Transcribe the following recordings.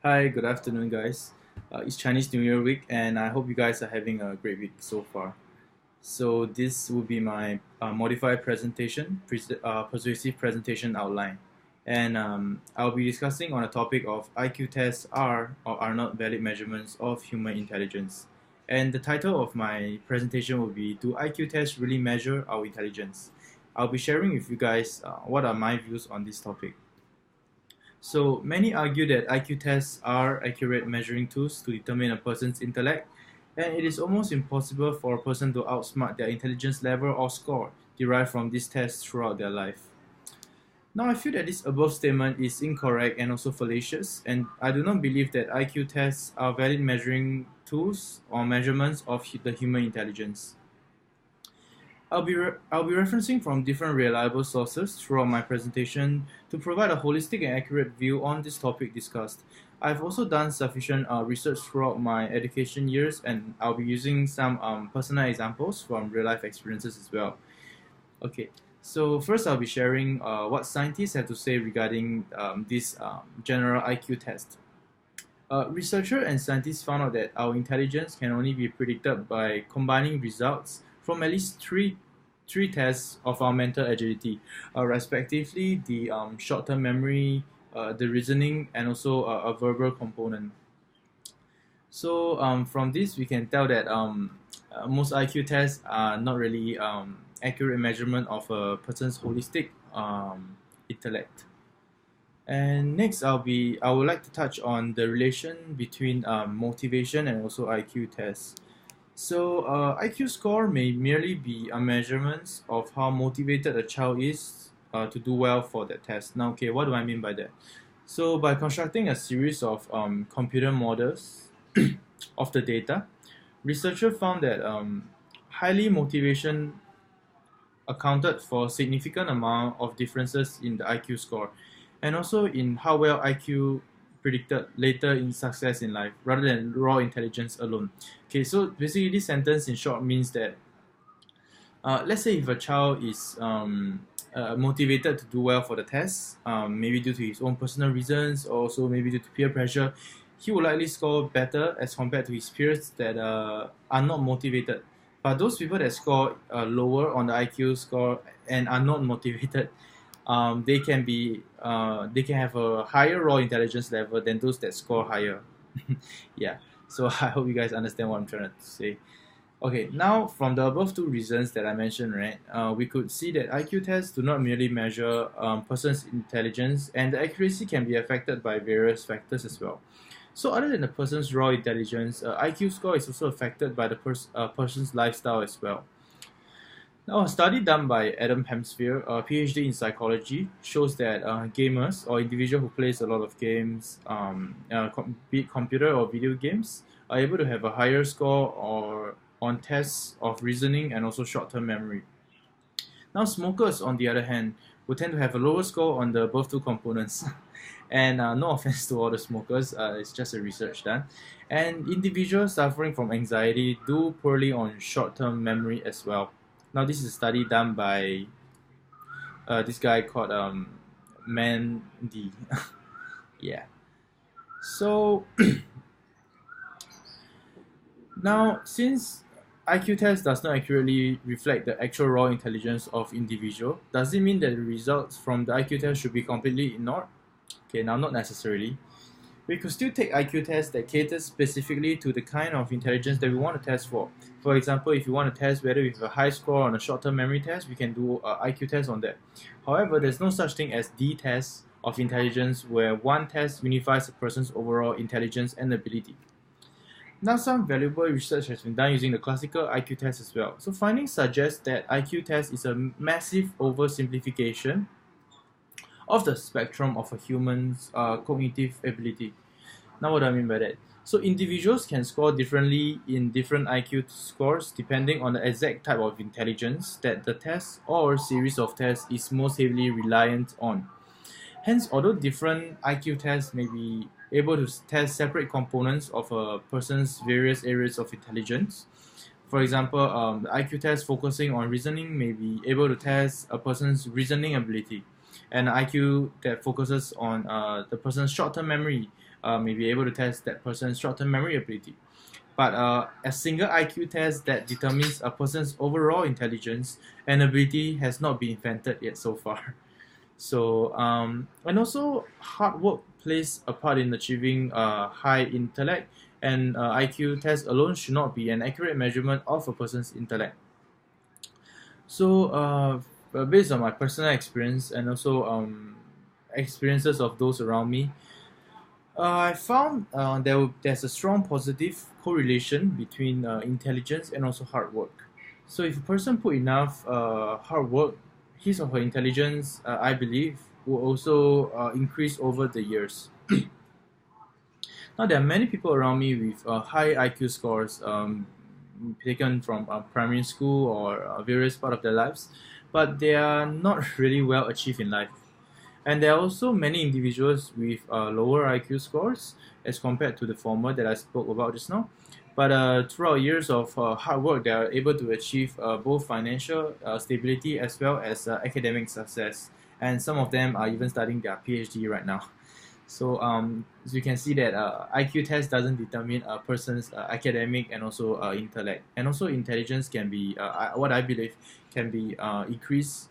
Hi, good afternoon, guys. It's Chinese New Year week, and I hope you guys are having a great week so far. So this will be my modified presentation, persuasive presentation outline, and I'll be discussing on a topic of IQ tests are or are not valid measurements of human intelligence. And the title of my presentation will be: Do IQ tests really measure our intelligence? I'll be sharing with you guys what are my views on this topic. So many argue that IQ tests are accurate measuring tools to determine a person's intellect, and it is almost impossible for a person to outsmart their intelligence level or score derived from these tests throughout their life. Now, I feel that this above statement is incorrect and also fallacious, and I do not believe that IQ tests are valid measuring tools or measurements of the human intelligence. I'll be referencing from different reliable sources throughout my presentation to provide a holistic and accurate view on this topic discussed. I've also done sufficient research throughout my education years, and I'll be using some personal examples from real life experiences as well. Okay, so first I'll be sharing what scientists have to say regarding this general IQ test. Researchers and scientists found out that our intelligence can only be predicted by combining results from at least three tests of our mental agility, respectively the short-term memory, the reasoning, and also a verbal component. So from this, we can tell that most IQ tests are not really accurate measurement of a person's holistic intellect. And next, I would like to touch on the relation between motivation and also IQ tests. So IQ score may merely be a measurement of how motivated a child is to do well for that test. Now, okay, what do I mean by that? So by constructing a series of computer models of the data, researchers found that highly motivation accounted for significant amount of differences in the IQ score, and also in how well IQ predicted later in success in life, rather than raw intelligence alone. Okay, so basically this sentence in short means that let's say if a child is motivated to do well for the test, maybe due to his own personal reasons, or also maybe due to peer pressure, he will likely score better as compared to his peers that are not motivated. But those people that score lower on the IQ score and are not motivated, they can have a higher raw intelligence level than those that score higher. Yeah, so I hope you guys understand what I'm trying to say. Okay, now from the above two reasons that I mentioned, right, we could see that IQ tests do not merely measure person's intelligence, and the accuracy can be affected by various factors as well. So other than the person's raw intelligence, IQ score is also affected by the person's lifestyle as well. Now, a study done by Adam Hemsfield, a PhD in psychology, shows that gamers or individuals who plays a lot of games, be it computer or video games, are able to have a higher score or on tests of reasoning and also short-term memory. Now, smokers, on the other hand, will tend to have a lower score on the above two components. And no offense to all the smokers, it's just a research done. And individuals suffering from anxiety do poorly on short-term memory as well. Now, this is a study done by this guy called Mandy. Yeah. So now, since IQ test does not accurately reflect the actual raw intelligence of individual, does it mean that the results from the IQ test should be completely ignored? Okay, now not necessarily. We could still take IQ tests that cater specifically to the kind of intelligence that we want to test for. For example, if you want to test whether we have a high score on a short-term memory test, we can do an IQ test on that. However, there's no such thing as the test of intelligence where one test unifies a person's overall intelligence and ability. Now, some valuable research has been done using the classical IQ test as well. So findings suggest that IQ test is a massive oversimplification of the spectrum of a human's cognitive ability. Now, what do I mean by that? So individuals can score differently in different IQ scores depending on the exact type of intelligence that the test or series of tests is most heavily reliant on. Hence, although different IQ tests may be able to test separate components of a person's various areas of intelligence, for example, the IQ test focusing on reasoning may be able to test a person's reasoning ability, and IQ that focuses on the person's short-term memory may be able to test that person's short-term memory ability. But a single IQ test that determines a person's overall intelligence and ability has not been invented yet so far. So, and also hard work plays a part in achieving high intellect, and IQ test alone should not be an accurate measurement of a person's intellect. So, based on my personal experience and also experiences of those around me, I found there's a strong positive correlation between intelligence and also hard work. So if a person put enough hard work, his or her intelligence, I believe, will also increase over the years. Now there are many people around me with high IQ scores taken from primary school or various part of their lives, but they are not really well achieved in life. And there are also many individuals with lower IQ scores as compared to the former that I spoke about just now. But throughout years of hard work, they are able to achieve both financial stability as well as academic success. And some of them are even studying their PhD right now. So as you can see that IQ test doesn't determine a person's academic and also intellect. And also intelligence can be, what I believe, can be increased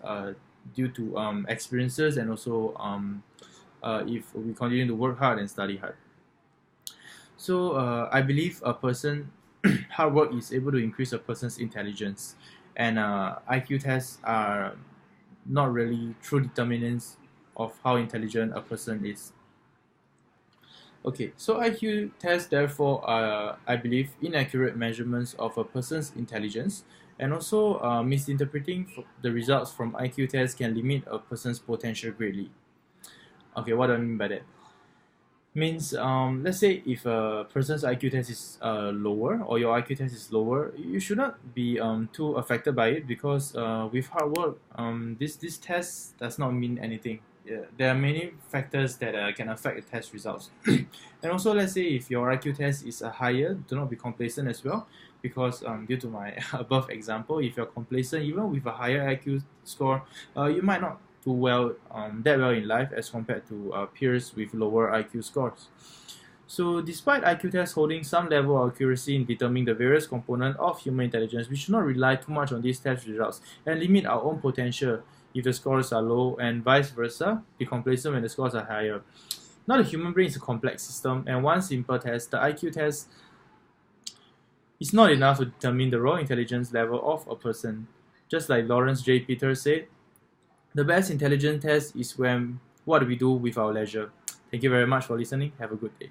due to experiences and also if we continue to work hard and study hard. So I believe a person hard work is able to increase a person's intelligence, and IQ tests are not really true determinants of how intelligent a person is. Okay, so IQ tests therefore are, I believe, inaccurate measurements of a person's intelligence, and also misinterpreting the results from IQ tests can limit a person's potential greatly. Okay, what do I mean by that? Means let's say if a person's IQ test is lower or your IQ test is lower, you should not be too affected by it, because with hard work, this test does not mean anything. Yeah, there are many factors that can affect the test results. And also, let's say if your IQ test is higher, do not be complacent as well, because due to my above example, if you're complacent even with a higher IQ score, you might not do well that well in life as compared to peers with lower IQ scores. So despite IQ tests holding some level of accuracy in determining the various components of human intelligence, we should not rely too much on these test results and limit our own potential if the scores are low, and vice versa, be complacent when the scores are higher. Now the human brain is a complex system, and one simple test, the IQ test, is not enough to determine the raw intelligence level of a person. Just like Lawrence J. Peters said, the best intelligence test is when what we do with our leisure. Thank you very much for listening. Have a good day.